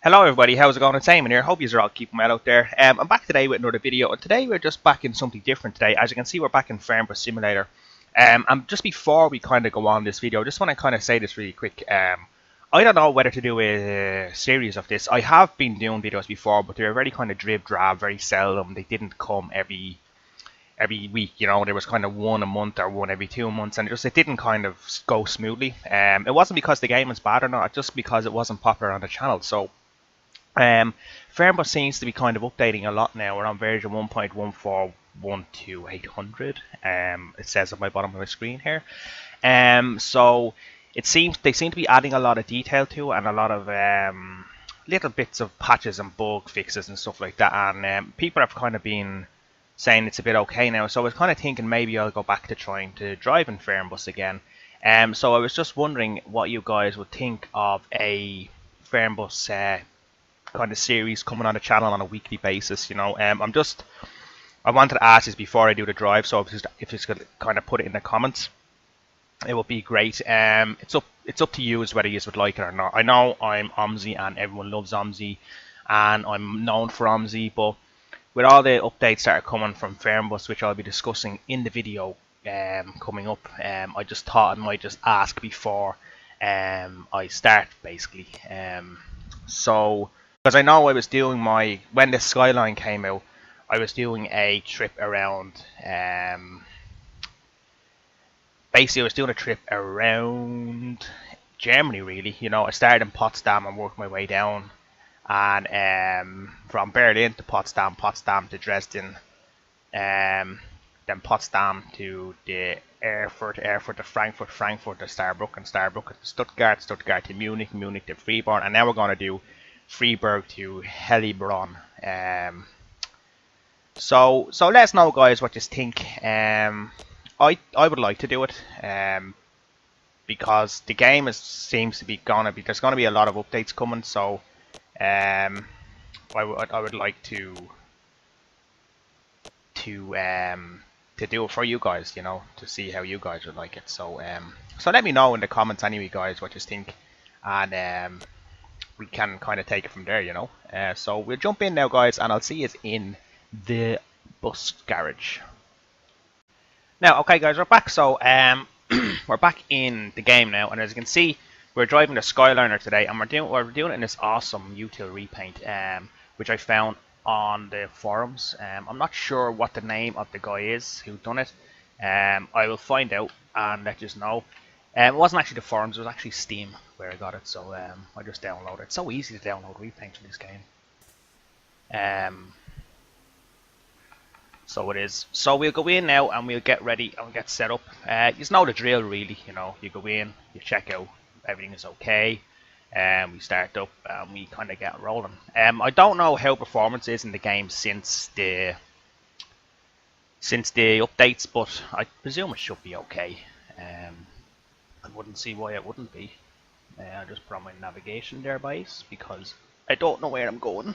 Hello everybody, how's it going? It's Eamon here. Hope you're all keeping well out there. I'm back today with another video, and today we're just back in something different today. As you can see, we're back in Fernbus Simulator. And just before we kind of go on this video, I just want to kind of say this really quick. I don't know whether to do a series of this. I have been doing videos before, but they were very kind of drab, very seldom. They didn't come every week, you know. There was kind of one a month or one every 2 months, and it didn't kind of go smoothly. It wasn't because the game was bad or not, just because it wasn't popular on the channel. So Fernbus seems to be kind of updating a lot now. We're on version 1.1412800. It says on my bottom of my screen here. So they seem to be adding a lot of detail to it, and a lot of little bits of patches and bug fixes and stuff like that. And people have kind of been saying it's a bit okay now. So I was kind of thinking maybe I'll go back to trying to drive in Fernbus again. So I was just wondering what you guys would think of a Fernbus kind of series coming on the channel on a weekly basis, you know. I wanted to ask this before I do the drive, so if you could kind of put it in the comments, it would be great. It's up to you as whether you would like it or not. I know I'm OMSI and everyone loves OMSI, and I'm known for OMSI, but with all the updates that are coming from Fernbus, which I'll be discussing in the video coming up, I just thought I might just ask before I start, basically. So because I know I was doing when the Skyline came out, I was doing a trip around, basically I was doing a trip around Germany, really. You know, I started in Potsdam and worked my way down, and from Berlin to Potsdam, Potsdam to Dresden, then Potsdam to the Erfurt to Frankfurt, Frankfurt to Saarbrücken, Saarbrücken to Stuttgart, Stuttgart to Munich, Munich to Freiburg, and now we're going to do Freiburg to Heilbronn. So let us know, guys, what you think. I would like to do it, because the game seems to be there's gonna be a lot of updates coming. So I would like to do it for you guys, you know, to see how you guys would like it. So let me know in the comments anyway, guys, what you think, and we can kind of take it from there, you know. So we'll jump in now, guys, and I'll see you in the bus garage. Now, okay, guys, we're back. So we're back in the game now, and as you can see, we're driving the Skyliner today, and we're doing it in this awesome util repaint, which I found on the forums. I'm not sure what the name of the guy is who done it. I will find out and let you know. It wasn't actually the forums, it was actually Steam where I got it, so I just downloaded it. It's so easy to download repaint for this game. So it is. So we'll go in now and we'll get ready and we'll get set up. You know the drill, really. You know, you go in, you check out everything is okay, we start up and we kind of get rolling. I don't know how performance is in the game since the updates, but I presume it should be okay. I wouldn't see why it wouldn't be. I'll just put on my navigation there, boys, because I don't know where I'm going.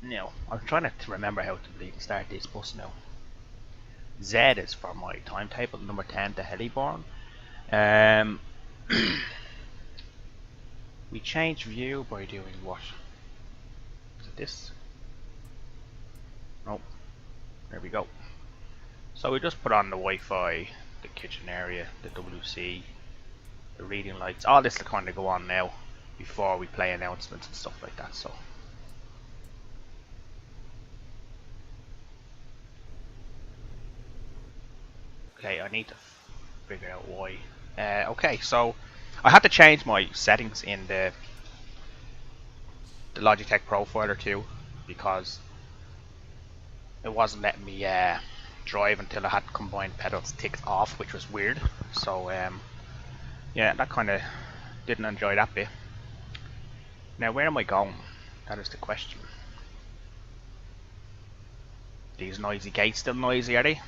Now, I'm trying to remember how to start this bus now. Z is for my timetable, number 10 to Heilbronn. We change view by doing what? Is it this? Nope. There we go. So we just put on the Wi-Fi, the kitchen area, the WC, the reading lights. All this will kind of go on now before we play announcements and stuff like that. So okay, I need to figure out why. Okay, so I had to change my settings in the Logitech profiler too, because it wasn't letting me drive until I had combined pedals ticked off, which was weird. So yeah, that kind of didn't enjoy that bit. Now, where am I going? That is the question. These noisy gates still noisy, are they?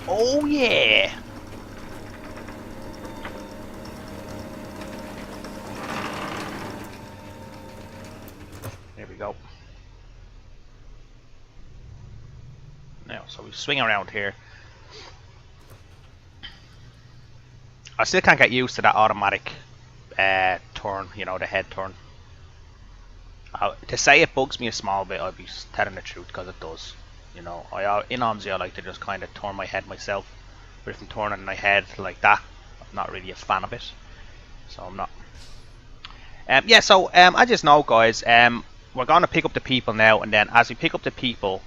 Oh yeah! There we go. Now, so we swing around here. I still can't get used to that automatic turn, you know, the head turn. To say it bugs me a small bit, I'll be telling the truth, because it does. You know, in OMSI I like to just kind of turn my head myself, but if I'm turning my head like that, I'm not really a fan of it. So I'm not. Yeah, so I just know, guys, we're going to pick up the people now, and then as we pick up the people,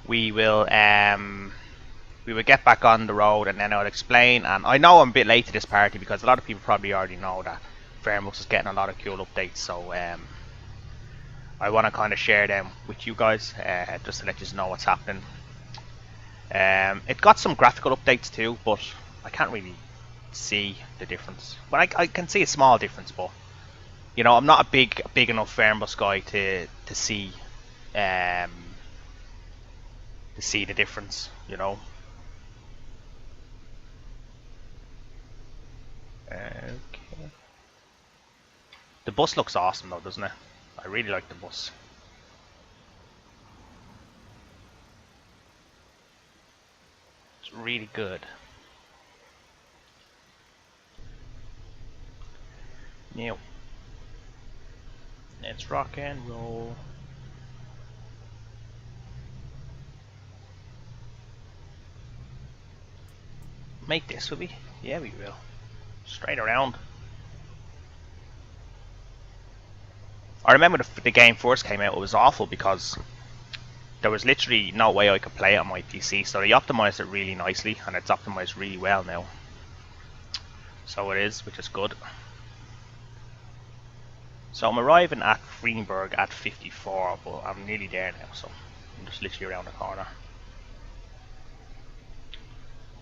we will get back on the road, and then I'll explain. And I know I'm a bit late to this party because a lot of people probably already know that Fernbus is getting a lot of cool updates, so I want to kind of share them with you guys, just to let you know what's happening. It got some graphical updates too, but I can't really see the difference. But I can see a small difference, but you know, I'm not a big enough Fernbus guy to see the difference. You know. Okay. The bus looks awesome though, doesn't it? I really like the bus. It's really good. Now, let's rock and roll. Make this, will we? Yeah, we will. Straight around. I remember the game first came out, it was awful because there was literally no way I could play it on my PC, so they optimized it really nicely, and it's optimized really well now. So it is, which is good. So I'm arriving at Freiburg at 54, but I'm nearly there now, so I'm just literally around the corner.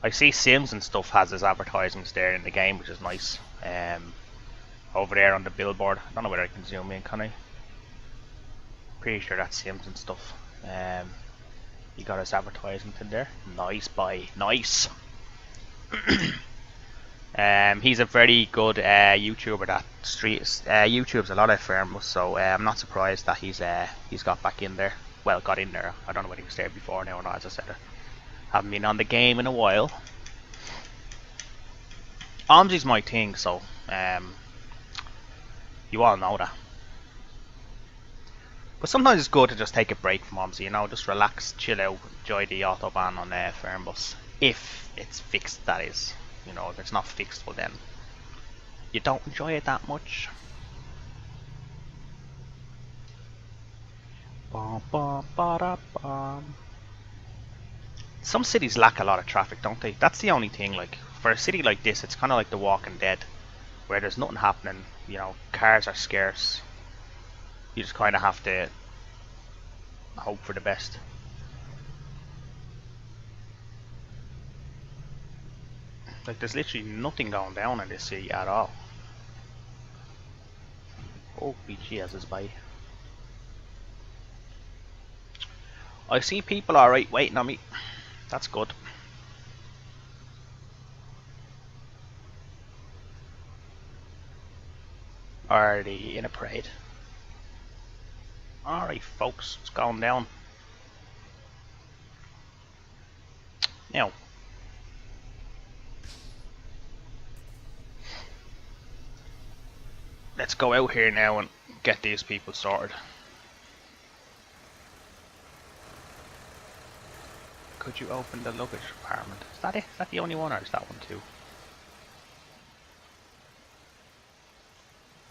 I see Sims and stuff has his advertisements there in the game, which is nice. Over there on the billboard. I don't know whether I can zoom in, can I? Pretty sure that's Sims and stuff. He got his advertisement in there. Nice boy, nice. He's a very good YouTuber that YouTubes a lot of Fernbus, so I'm not surprised that he's got back in there. Well, got in there. I don't know whether he was there before now or not, as I said. Haven't been on the game in a while. OMSI's my thing, so you all know that. But sometimes it's good to just take a break from OMSI, you know, just relax, chill out, enjoy the autobahn on Fernbus. If it's fixed, that is. You know, if it's not fixed, well then you don't enjoy it that much. Bum, bum, ba, bum. Some cities lack a lot of traffic, don't they? That's the only thing. Like for a city like this, it's kind of like The Walking Dead, where there's nothing happening. You know, cars are scarce. You just kind of have to hope for the best. Like there's literally nothing going down in this city at all. Oh, BG has his bike. I see people alright waiting on me. That's good. Are they in a parade? Alright folks, it's going down. Now, let's go out here now and get these people sorted. Could you open the luggage compartment? Is that it? Is that the only one, or is that one too?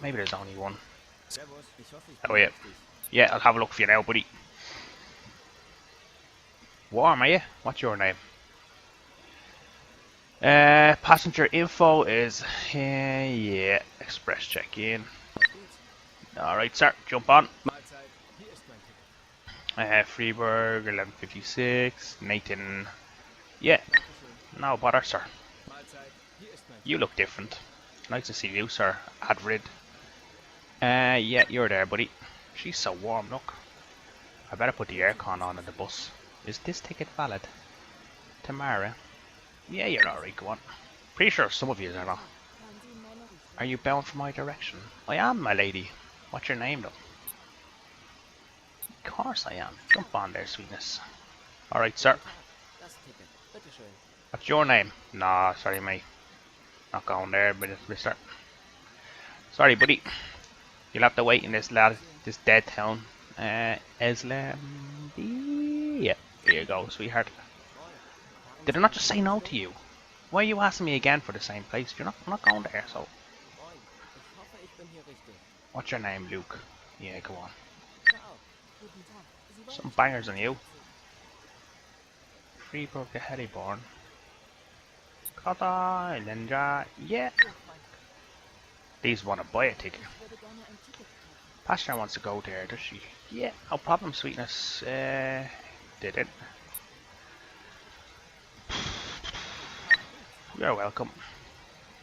Maybe there's only one. Oh yeah. Yeah, I'll have a look for you now, buddy. Warm, are you? What's your name? Passenger info is yeah, express check-in. Alright sir, jump on. Freiburg, 1156, Nathan. Yeah, no bother sir. You look different. Nice to see you sir, Adrid. Yeah, you're there buddy. She's so warm, look. I better put the aircon on in the bus. Is this ticket valid? Tamara? Yeah, you're alright, go on. Pretty sure some of you are not. Are you bound for my direction? I am, my lady. What's your name though? Of course I am. Jump on there, sweetness. Alright, sir. What's your name? Nah, sorry mate. Not going there, but mister. Sorry, buddy. You'll have to wait in this dead town. Islam. Yeah. Here you go, sweetheart. Did I not just say no to you? Why are you asking me again for the same place? I'm not going there, so. What's your name, Luke? Yeah, go on. Some bangers on you. Freiburg to Heilbronn. Kata, Lendra, yeah. These want to buy a ticket. Pastor wants to go there, does she? Yeah, no problem, sweetness. Did it. You're welcome.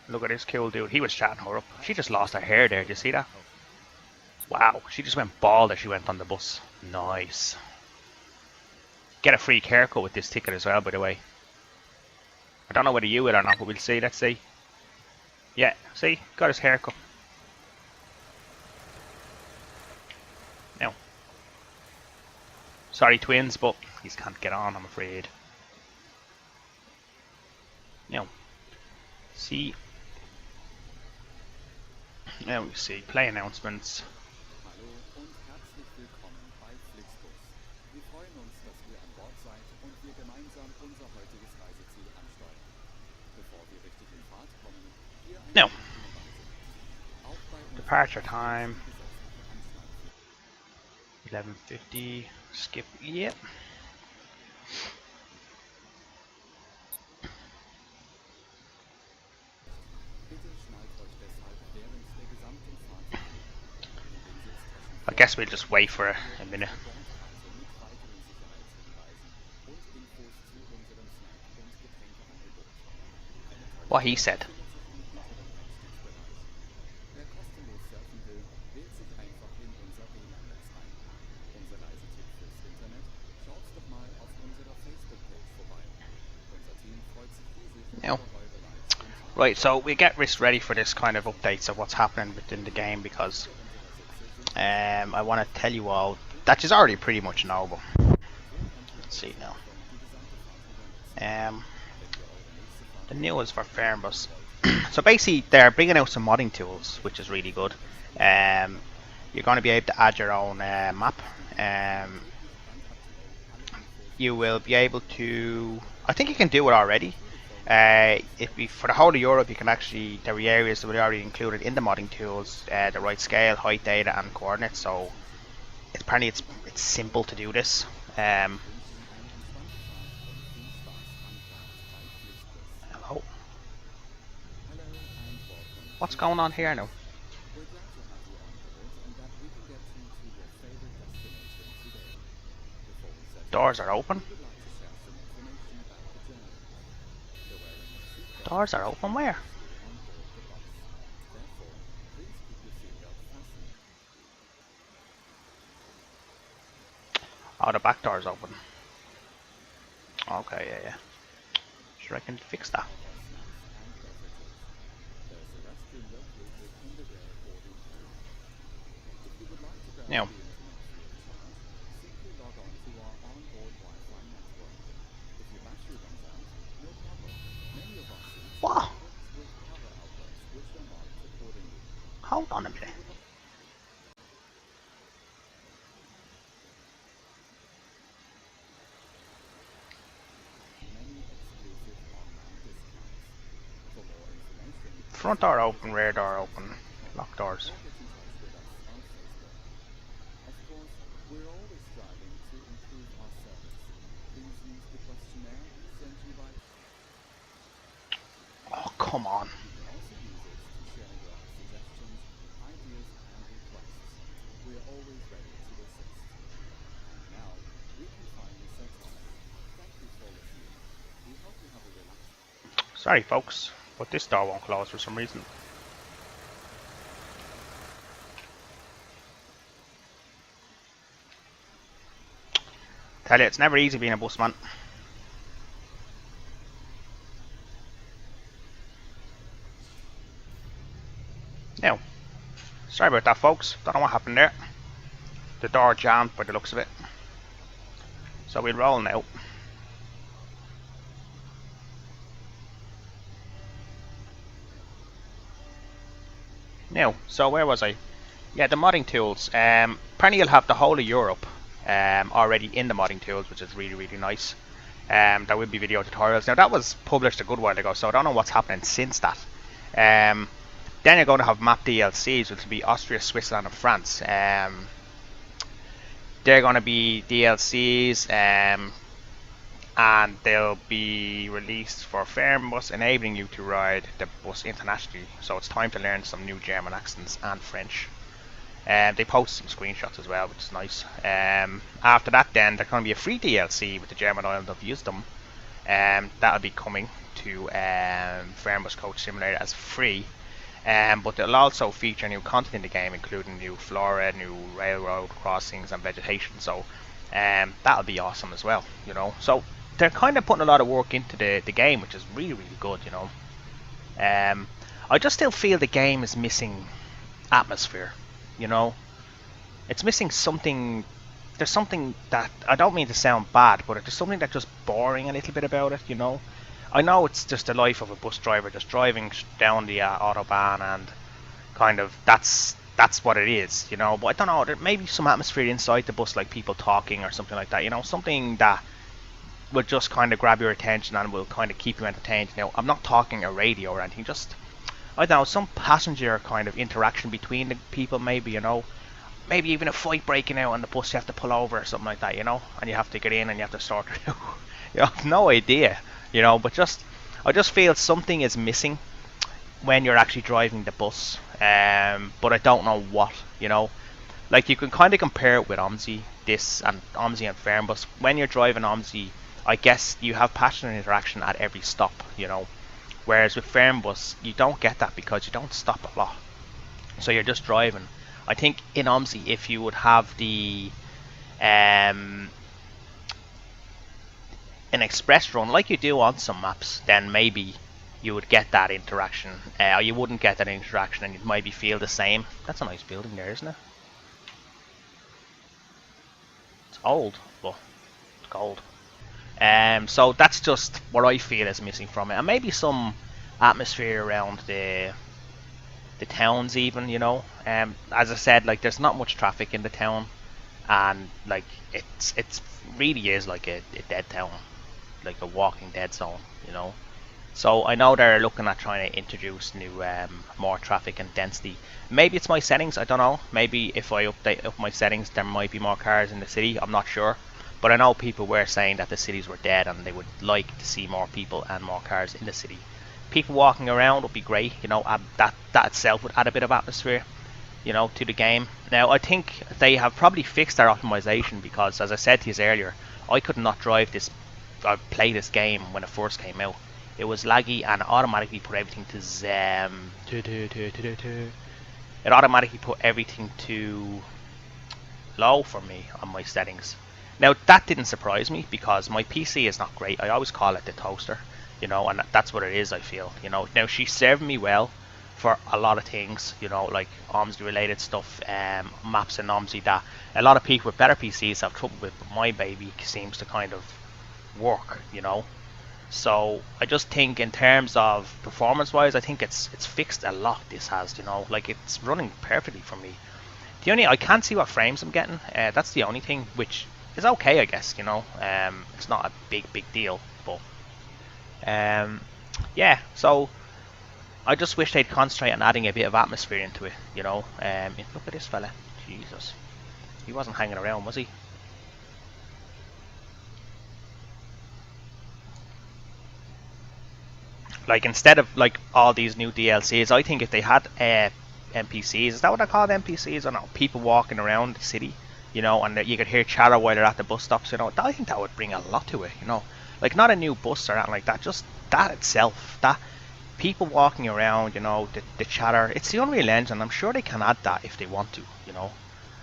Look at this cool dude. He was chatting her up. She just lost her hair there. Did you see that? Wow. She just went bald as she went on the bus. Nice. Get a free haircut with this ticket as well, by the way. I don't know whether you will or not, but we'll see. Let's see. Yeah, see? Got his haircut. Now. Sorry, twins, but he can't get on, I'm afraid. Now. See. Now we see. Play announcements. No. Departure time. 11:50. Skip. Yep. I guess we'll just wait for a minute. What he said. No. Right, so we get Risk ready for this kind of updates of what's happening within the game because I want to tell you all that is already pretty much know, but let's see now. The news for Fernbus. So basically, they're bringing out some modding tools, which is really good. You're going to be able to add your own map. You will be able to. I think you can do it already. For the whole of Europe, you can actually, there are areas that were already included in the modding tools, the right scale, height data, and coordinates. So apparently it's simple to do this. Hello. What's going on here now? Doors are open. Doors are open where? Oh, the back door's open. Okay, yeah. Sure, I can fix that. Now. What? Hold on a minute. Front door open, rear door open, lock doors. Oh, come on. Sorry folks, but this door won't close for some reason. Tell you, it's never easy being a busman. Now, sorry about that folks, don't know what happened there. The door jammed by the looks of it. So we'll roll now. Now, so where was I? Yeah, the modding tools. Apparently you'll have the whole of Europe already in the modding tools, which is really, really nice. There will be video tutorials. Now that was published a good while ago, so I don't know what's happening since that. Then you're going to have map DLCs, which will be Austria, Switzerland and France. They're going to be DLCs, and they'll be released for Fernbus, enabling you to ride the bus internationally. So it's time to learn some new German accents and French. They post some screenshots as well, which is nice. After that, then there's going to be a free DLC with the German island of Wisdom. That'll be coming to Fernbus Coach Simulator as free. But it'll also feature new content in the game, including new flora, new railroad crossings and vegetation. So that'll be awesome as well, you know. So they're kind of putting a lot of work into the game, which is really, really good, you know. I just still feel the game is missing atmosphere, you know. It's missing something. There's something that, I don't mean to sound bad, but there's something that's just boring a little bit about it, you know. I know it's just the life of a bus driver, just driving down the autobahn, and kind of that's what it is, you know. But I don't know, there may be some atmosphere inside the bus, like people talking or something like that, you know, something that will just kind of grab your attention and will kind of keep you entertained. Now, I'm not talking a radio or anything, just, I don't know, some passenger kind of interaction between the people, maybe, you know. Maybe even a fight breaking out on the bus, you have to pull over or something like that, you know, and you have to get in and you have to sort it out. You have no idea, you know, but I just feel something is missing when you're actually driving the bus, but I don't know what, you know. Like, you can kind of compare it with OMSI, and Fernbus. When you're driving OMSI, I guess you have passenger interaction at every stop, you know, whereas with Fernbus, you don't get that because you don't stop a lot, so you're just driving. I think in OMSI, if you would have the an express run like you do on some maps, then maybe you would get that interaction, or you wouldn't get that interaction and you'd maybe feel the same. That's a nice building there, isn't it? It's old, but it's gold. So that's just what I feel is missing from it, and maybe some atmosphere around the towns even, you know. As I said, like, there's not much traffic in the town, and like it's really is like a dead town, like a Walking Dead zone, you know. So I know they're looking at trying to introduce new more traffic and density. Maybe it's my settings, I don't know. Maybe if I update up my settings, there might be more cars in the city, I'm not sure. But I know people were saying that the cities were dead and they would like to see more people and more cars in the city. People walking around would be great, you know. That itself would add a bit of atmosphere, you know, to the game. Now, I think they have probably fixed their optimization, because, as I said to you earlier, I could not drive this or play this game when it first came out. It was laggy and automatically put everything to it automatically put everything to low for me on my settings. Now, that didn't surprise me, because my PC is not great. I always call it the toaster, you know, and that's what it is, I feel, you know. Now, she's served me well for a lot of things, you know, like OMSI related stuff, maps and OMSI, that a lot of people with better PCs have trouble with, but my baby seems to kind of work, you know. So I just think in terms of performance wise, I think it's fixed a lot, this has, you know, like, it's running perfectly for me. The only, I can't see what frames I'm getting, that's the only thing, which is okay, I guess, you know. It's not a big deal, but yeah, so I just wish they'd concentrate on adding a bit of atmosphere into it, you know. Look at this fella, Jesus, he wasn't hanging around, was he? Like, instead of like all these new DLCs, I think if they had NPCs, is that what I call NPCs? I don't know, people walking around the city, you know, and you could hear chatter while they're at the bus stops, you know. I think that would bring a lot to it, you know. Like, not a new bus or anything like that, just that itself, that people walking around, you know, the chatter. It's the Unreal Engine, I'm sure they can add that if they want to, you know.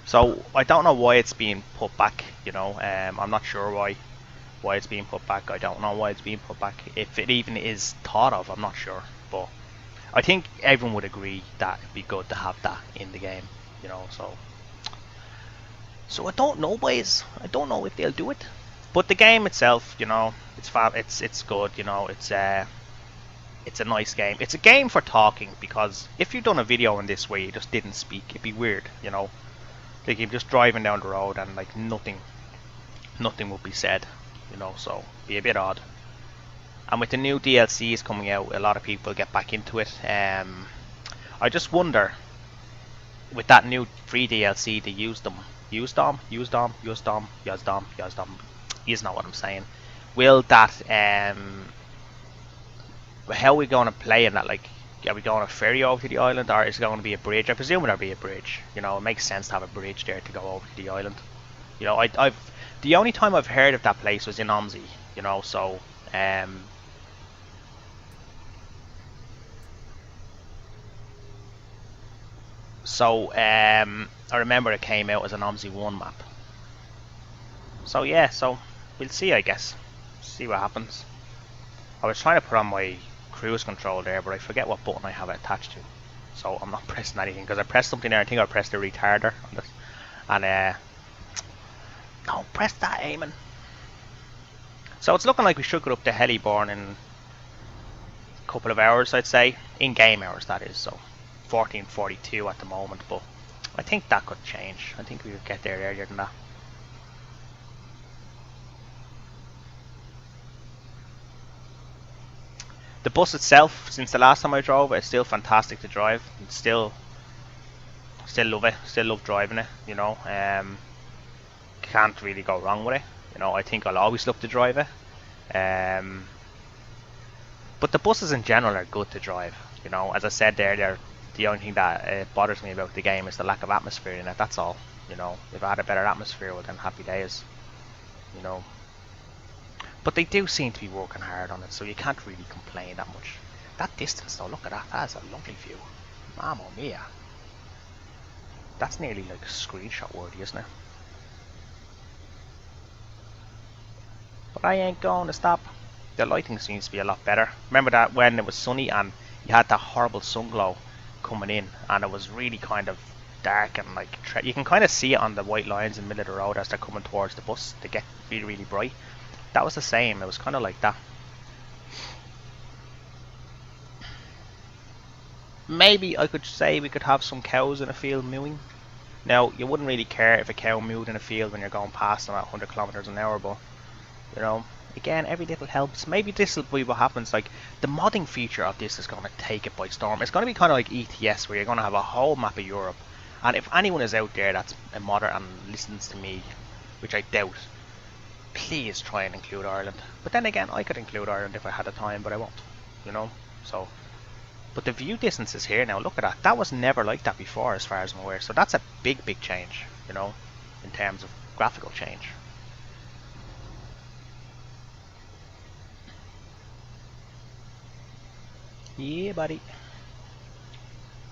So I don't know why it's being put back, you know. I'm not sure why it's being put back. I don't know why it's being put back. If it even is thought of, I'm not sure. But I think everyone would agree that it'd be good to have that in the game, you know. So I don't know, boys. I don't know if they'll do it. But the game itself, you know, it's good, you know. It's it's a nice game. It's a game for talking, because if you'd done a video in this where you just didn't speak, it'd be weird, you know. Like you're just driving down the road and like nothing would be said, you know, so it'd be a bit odd. And with the new DLCs coming out, a lot of people get back into it. I just wonder, with that new free DLC, they used them. You know what I'm saying. Will that how are we going to play in that? Like, are we going to ferry over to the island, or is it going to be a bridge? I presume there'll be a bridge. You know, it makes sense to have a bridge there to go over to the island. You know, I've the only time I've heard of that place was in Omzi. You know, so I remember it came out as an Omzi 1 map. So yeah, so we'll see, I guess. See what happens. I was trying to put on my cruise control there, but I forget what button I have it attached to. So I'm not pressing anything, because I pressed something there. I think I pressed the retarder on this. And don't press that, Eamon. So it's looking like we should get up to Heilbronn in a couple of hours, I'd say. In-game hours, that is. So 14:42 at the moment, but I think that could change. I think we could get there earlier than that. The bus itself, since the last time I drove it, is still fantastic to drive. It's still love it. Still love driving it. You know, can't really go wrong with it. You know, I think I'll always love to drive it. But the buses in general are good to drive. You know, as I said there, the only thing that bothers me about the game is the lack of atmosphere in it. That's all. You know, if I had a better atmosphere, well then happy days. You know. But they do seem to be working hard on it, so you can't really complain that much. That distance though, look at that, that's a lovely view. Mamma mia. That's nearly like screenshot worthy, isn't it? But I ain't going to stop. The lighting seems to be a lot better. Remember that when it was sunny and you had that horrible sun glow coming in, and it was really kind of dark, and like you can kind of see it on the white lines in the middle of the road as they're coming towards the bus. They get really, really bright. That was the same. It was kind of like that. Maybe I could say we could have some cows in a field mooing. Now, you wouldn't really care if a cow mooed in a field when you're going past them at 100 kilometers an hour, but you know, again, every little helps. Maybe this will be what happens. Like, the modding feature of this is going to take it by storm. It's going to be kind of like ETS, where you're going to have a whole map of Europe. And if anyone is out there that's a modder and listens to me, which I doubt, please try and include Ireland. But then again, I could include Ireland if I had the time, but I won't. You know? So, but the view distance is here now. Look at that. That was never like that before, as far as I'm aware. So that's a big, big change, you know, in terms of graphical change. Yeah, buddy.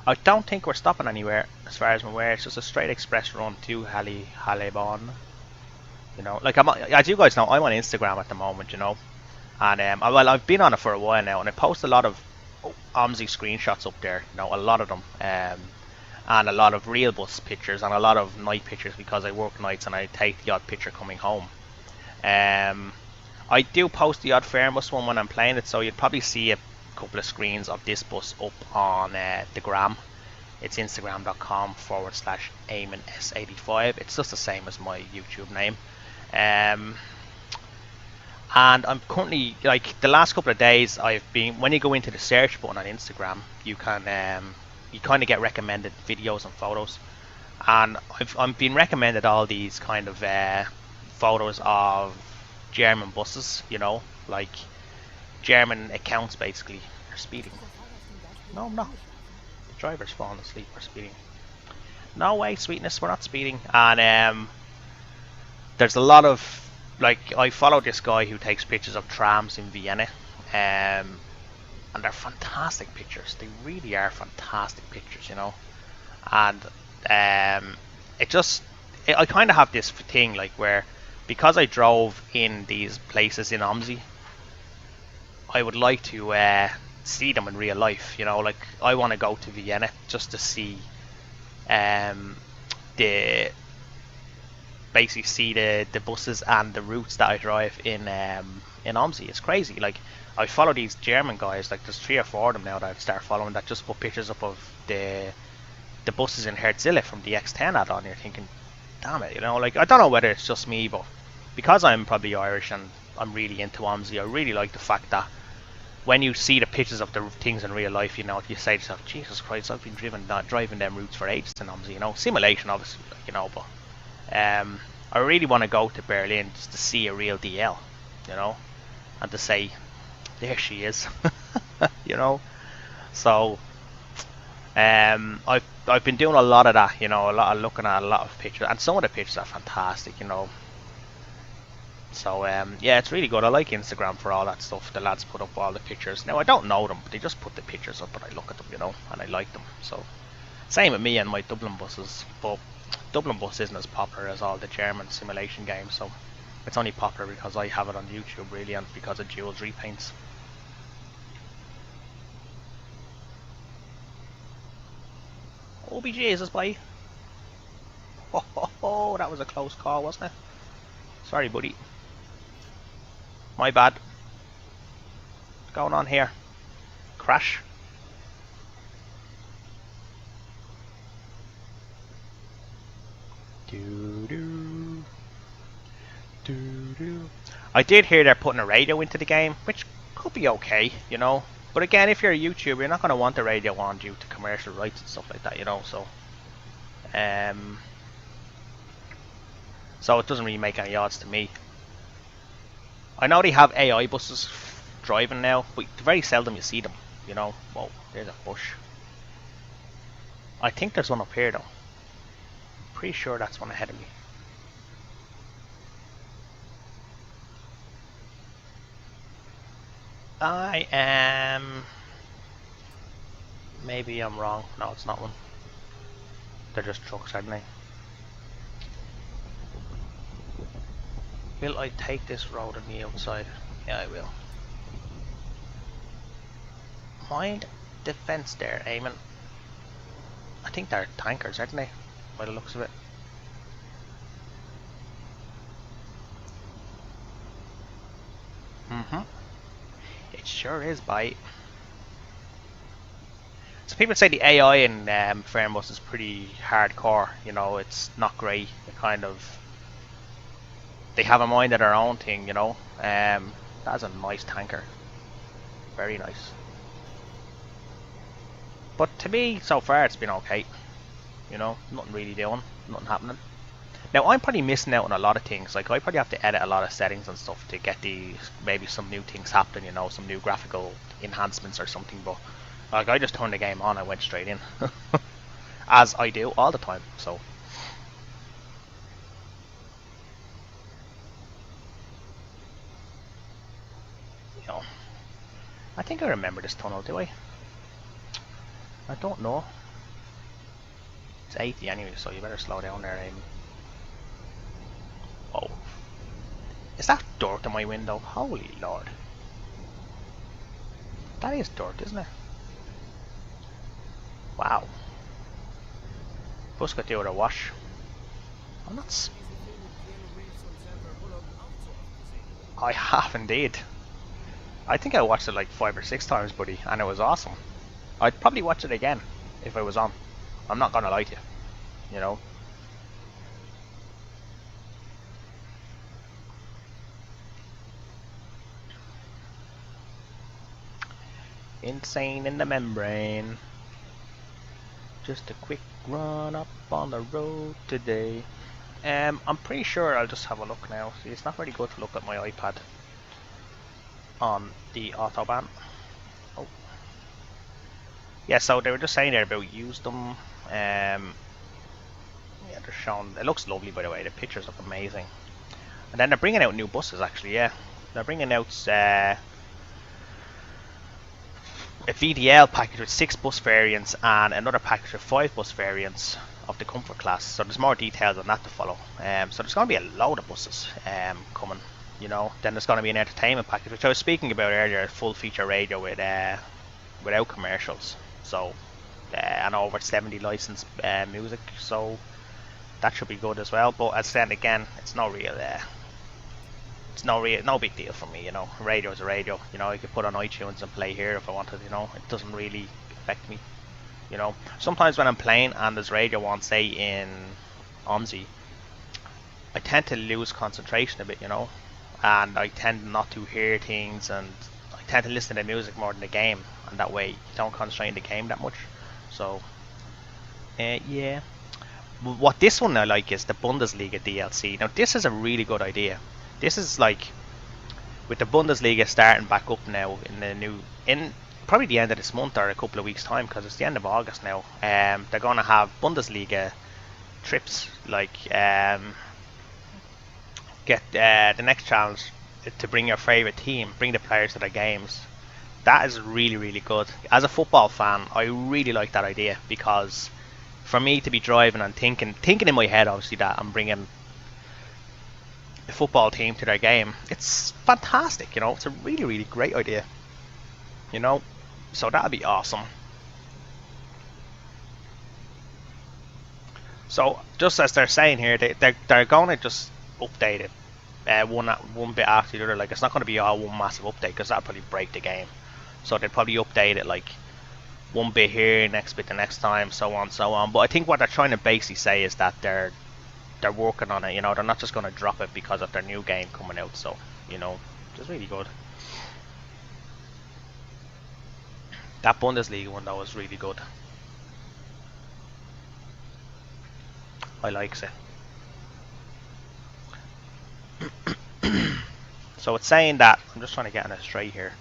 I don't think we're stopping anywhere, as far as I'm aware. It's just a straight express run to Heilbronn. You know, like as you guys know, I'm on Instagram at the moment, you know, and well, I've been on it for a while now, and I post a lot of OMSI screenshots up there, you know, a lot of them, and a lot of real bus pictures and a lot of night pictures, because I work nights and I take the odd picture coming home. I do post the odd Fernbus one when I'm playing it, so you'd probably see a couple of screens of this bus up on the gram. It's instagram.com/AemonS85. It's just the same as my YouTube name. And I'm currently, like, the last couple of days I've been, when you go into the search button on Instagram, you can you kind of get recommended videos and photos, and I'm being recommended all these kind of photos of German buses, you know, like German accounts basically. They're speeding. No, I'm not. The driver's falling asleep or speeding. No way, sweetness, we're not speeding. And there's a lot of, like, I follow this guy who takes pictures of trams in Vienna, and they're fantastic pictures. They really are fantastic pictures, you know. And I kind of have this thing, like, where, because I drove in these places in OMSI, I would like to see them in real life, you know. Like, I want to go to Vienna just to see the basically see the buses and the routes that I drive in OMSI. It's crazy. Like, I follow these German guys. Like, there's 3 or 4 of them now that I've started following that just put pictures up of the buses in Herzliya from the X10 add-on. You're thinking, damn it, you know. Like, I don't know whether it's just me, but because I'm probably Irish and I'm really into OMSI, I really like the fact that when you see the pictures of the things in real life, you know, you say to yourself, Jesus Christ, I've been driving them routes for ages in OMSI, you know. Simulation, obviously, like, you know, but I really want to go to Berlin just to see a real DL, you know, and to say, there she is, you know. So, I've been doing a lot of that, you know, a lot of looking at a lot of pictures, and some of the pictures are fantastic, you know. So yeah, it's really good. I like Instagram for all that stuff. The lads put up all the pictures. Now I don't know them, but they just put the pictures up, and I look at them, you know, and I like them. So same with me and my Dublin buses, but Dublin bus isn't as popular as all the German simulation games. So it's only popular because I have it on YouTube, really, and because of Jules repaints. Oh, be Jesus, boy! Oh, that was a close call, wasn't it? Sorry, buddy. My bad. What's going on here? Crash? Doo-doo. Doo-doo. I did hear they're putting a radio into the game, which could be okay, you know. But again, if you're a YouTuber, you're not going to want the radio on due to commercial rights and stuff like that, you know. So it doesn't really make any odds to me. I know they have AI buses driving now, but very seldom you see them, you know. Whoa, there's a bush. I think there's one up here though. Pretty sure that's one ahead of me. I am... Maybe I'm wrong. No, it's not one. They're just trucks, aren't they? Will I take this road on the outside? Yeah, I will. Mind the fence there, Eamon. I think they're tankers, aren't they? By the looks of it. It sure is, bite. So people say the AI in Fernbus is pretty hardcore. You know, it's not great. It kind of... They have a mind of their own thing, you know. That's a nice tanker. Very nice. But to me, so far, it's been okay. You know, nothing really doing, nothing happening. Now, I'm probably missing out on a lot of things. Like, I probably have to edit a lot of settings and stuff to get the maybe some new things happening, you know, some new graphical enhancements or something. But like, I just turned the game on, I went straight in, as I do all the time. So. I think I remember this tunnel, do I? I don't know. It's 80 anyway, so you better slow down there, Aiden. Oh. Is that dirt in my window? Holy Lord. That is dirt, isn't it? Wow. Bus could do with a wash. I'm not... I have indeed. I think I watched it like 5 or 6 times, buddy, and it was awesome. I'd probably watch it again if I was on. I'm not gonna lie to you, you know. Insane in the membrane. Just a quick run up on the road today. I'm pretty sure I'll just have a look now. See, it's not very good to look at my iPad on the autobahn. Oh. Yeah, so they were just saying there about use them. Yeah, they're showing. It looks lovely, by the way. The pictures look amazing. And then they're bringing out new buses, actually. Yeah, they're bringing out a VDL package with 6 bus variants and another package with 5 bus variants of the comfort class. So there's more details on that to follow. So there's going to be a load of buses coming. You know, then there's going to be an entertainment package, which I was speaking about earlier, a full feature radio with without commercials. So and over 70 licensed music. So that should be good as well. But as said again, it's no real. No big deal for me. You know, radio's a radio. You know, I could put on iTunes and play here if I wanted. You know, it doesn't really affect me. You know, sometimes when I'm playing and there's radio on, say in OMSI, I tend to lose concentration a bit. You know, and I tend not to hear things, and I tend to listen to music more than the game, and that way you don't concentrate in the game that much. So, yeah. What this one I like is the Bundesliga DLC. Now this is a really good idea. This is like, with the Bundesliga starting back up now in probably the end of this month or a couple of weeks time, because it's the end of August now. They're going to have Bundesliga trips, like get the next challenge to bring your favorite team, bring the players to their games. That is really, really good. As a football fan, I really like that idea, because for me to be driving and thinking in my head, obviously, that I'm bringing a football team to their game, it's fantastic. You know, it's a really, really great idea. You know, so that'd be awesome. So just as they're saying here, they're going to just update it one bit after the other. Like, it's not going to be all one massive update, because that'll probably break the game. So they'll probably update it like one bit here, next bit the next time, so on, so on. But I think what they're trying to basically say is that they're working on it. You know, they're not just going to drop it because of their new game coming out. So, you know, it's really good. That Bundesliga one though was really good. I likes it. So it's saying that, I'm just trying to get on it straight here.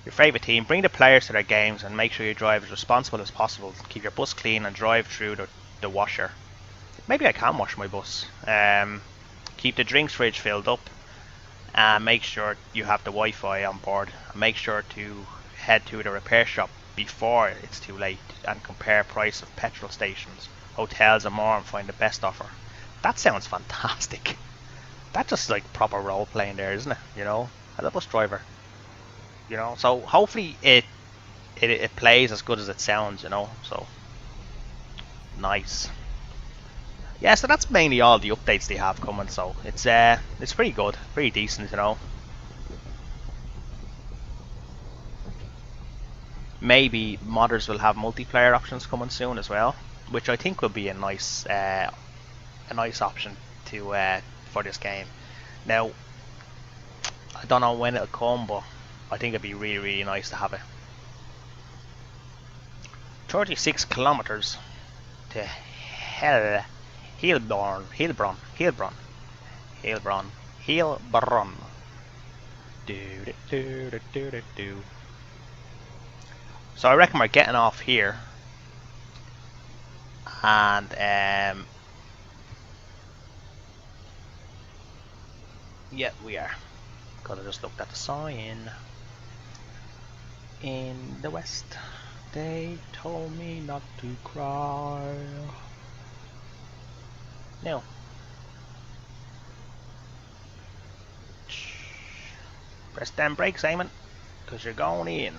Your favourite team, bring the players to their games and make sure you drive as responsible as possible. Keep your bus clean and drive through the washer. Maybe I can wash my bus. Keep the drinks fridge filled up. And make sure you have the Wi-Fi on board. And make sure to head to the repair shop before it's too late and compare price of petrol stations, hotels and more, and find the best offer. That sounds fantastic. That's just like proper role playing there, isn't it? You know, as a bus driver. You know, so hopefully it plays as good as it sounds, you know, so nice. Yeah, so that's mainly all the updates they have coming, so it's pretty good, pretty decent, you know. Maybe modders will have multiplayer options coming soon as well, which I think will be a nice option to for this game. Now, I don't know when it'll come, but I think it'd be really, really nice to have it. 36 kilometers to Heilbronn. Do. So I reckon we're getting off here, and yeah, we are. Because I just looked at the sign. In the west, they told me not to cry. No. Press them brakes, Eamon, because you're going in.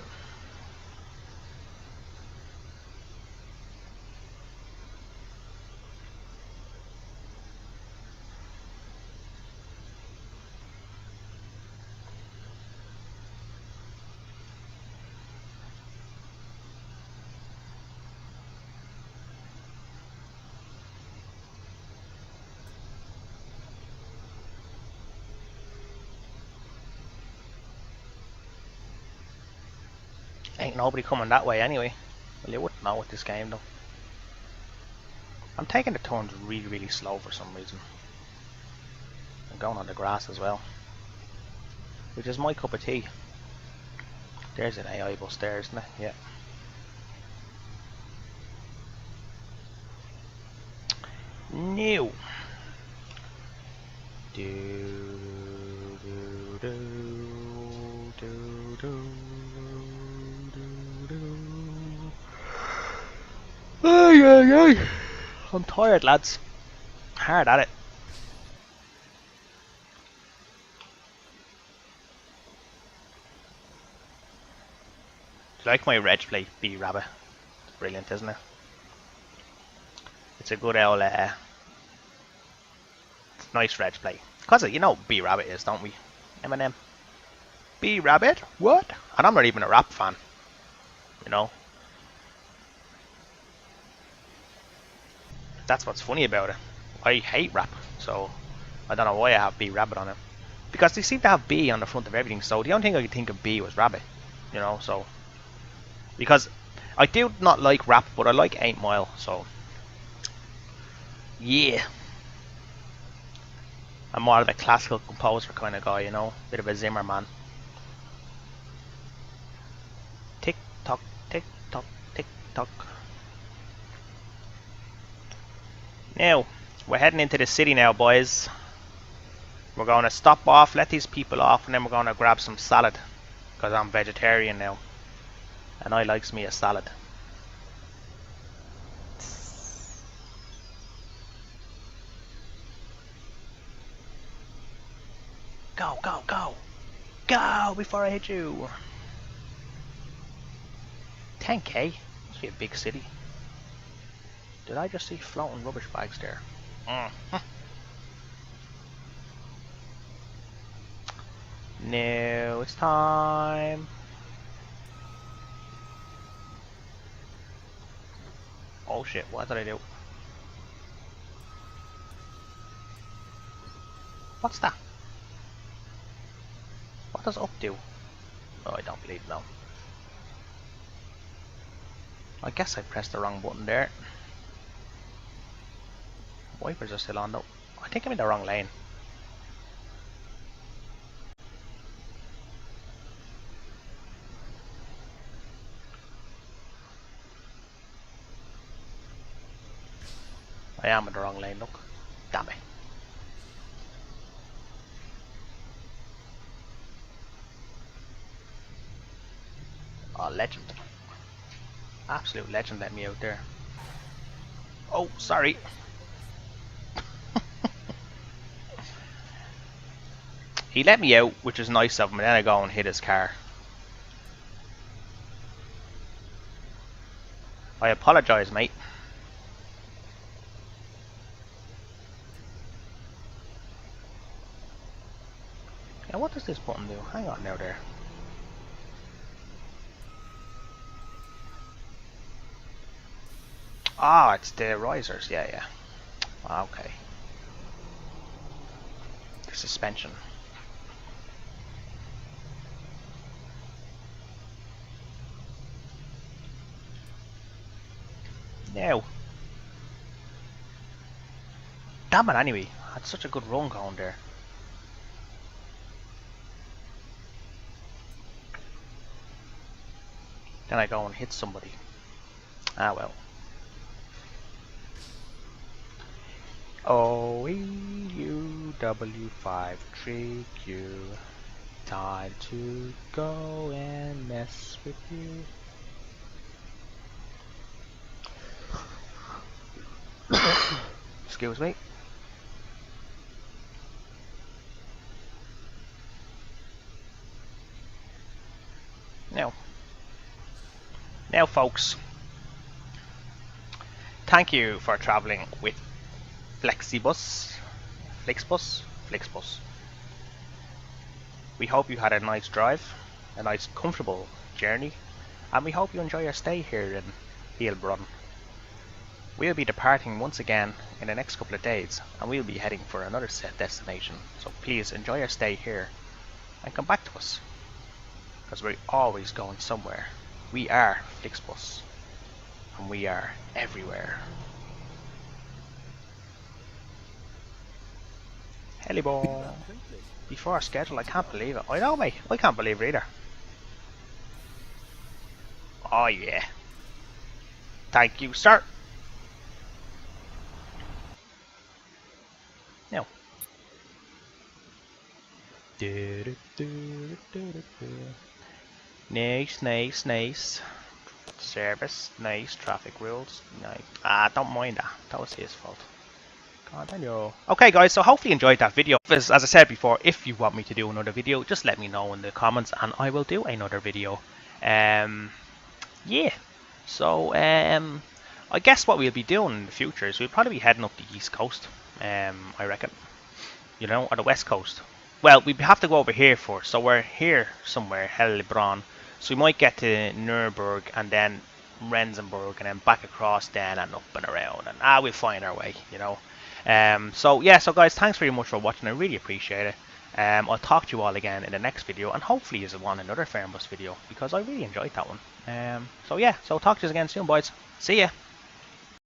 Ain't nobody coming that way anyway. Well, you wouldn't know with this game though. I'm taking the turns really, really slow for some reason. I'm going on the grass as well, which is my cup of tea. There's an AI bus there, isn't it? Yeah. New. I'm tired, lads. Hard at it. Do you like my reg plate, B-Rabbit? It's brilliant, isn't it? It's a good old Nice reg play. Because you know B Rabbit is, don't we? Eminem. B Rabbit? What? And I'm not even a rap fan. You know? That's what's funny about it. I hate rap, so I don't know why I have B Rabbit on it. Because they seem to have B on the front of everything, so the only thing I could think of B was Rabbit. You know, so... Because I do not like rap, but I like 8 Mile, so... Yeah. I'm more of a classical composer kind of guy, you know? Bit of a Zimmerman. Tick tock, tick tock, tick tock. Now, we're heading into the city now, boys. We're going to stop off, let these people off, and then we're going to grab some salad. Because I'm vegetarian now. And I likes me a salad. Go, go, go! Go before I hit you! 10k? Must be a big city. Did I just see floating rubbish bags there? No, it's time. Oh shit, what did I do? What's that? What does up do? Oh, I don't believe no. I guess I pressed the wrong button there. Wipers are still on though. I think I'm in the wrong lane. I am in the wrong lane, look. Damn it. Oh, legend. Absolute legend let me out there. Oh, sorry. He let me out, which is nice of him, and then I go and hit his car. I apologise, mate. Now, what does this button do? Hang on now there. Ah, it's the risers. Yeah, yeah. Okay. The suspension. Now. Damn it, anyway. I had such a good run going there. Then I go and hit somebody. Ah, well. OEUW53Q. Time to go and mess with you. Excuse me. Now folks, thank you for travelling with Flixbus. We hope you had a nice drive, a nice comfortable journey, and we hope you enjoy your stay here in Heilbronn. We'll be departing once again in the next couple of days, and we'll be heading for another set destination, so please enjoy your stay here and come back to us, because we're always going somewhere. We are Flixbus, and we are everywhere. Heilbronn. Before our schedule, I can't believe it. I know, mate. I can't believe it either. Oh yeah. Thank you, sir. Now. Nice. Service, nice. Traffic rules, nice. Ah, don't mind that. That was his fault. Okay guys, so hopefully you enjoyed that video. As I said before, if you want me to do another video, just let me know in the comments and I will do another video. Yeah, so I guess what we'll be doing in the future is we'll probably be heading up the east coast, I reckon. you know, or the west coast. Well, we have to go over here first, so we're here somewhere, Heilbronn. So we might get to Nuremberg and then Rensenburg and then back across then and up and around, and we'll find our way, you know. So yeah, so guys, thanks very much for watching. I really appreciate it. I'll talk to you all again in the next video, and hopefully you want another Fernbus video because I really enjoyed that one. So yeah, so talk to you again soon, boys. See ya.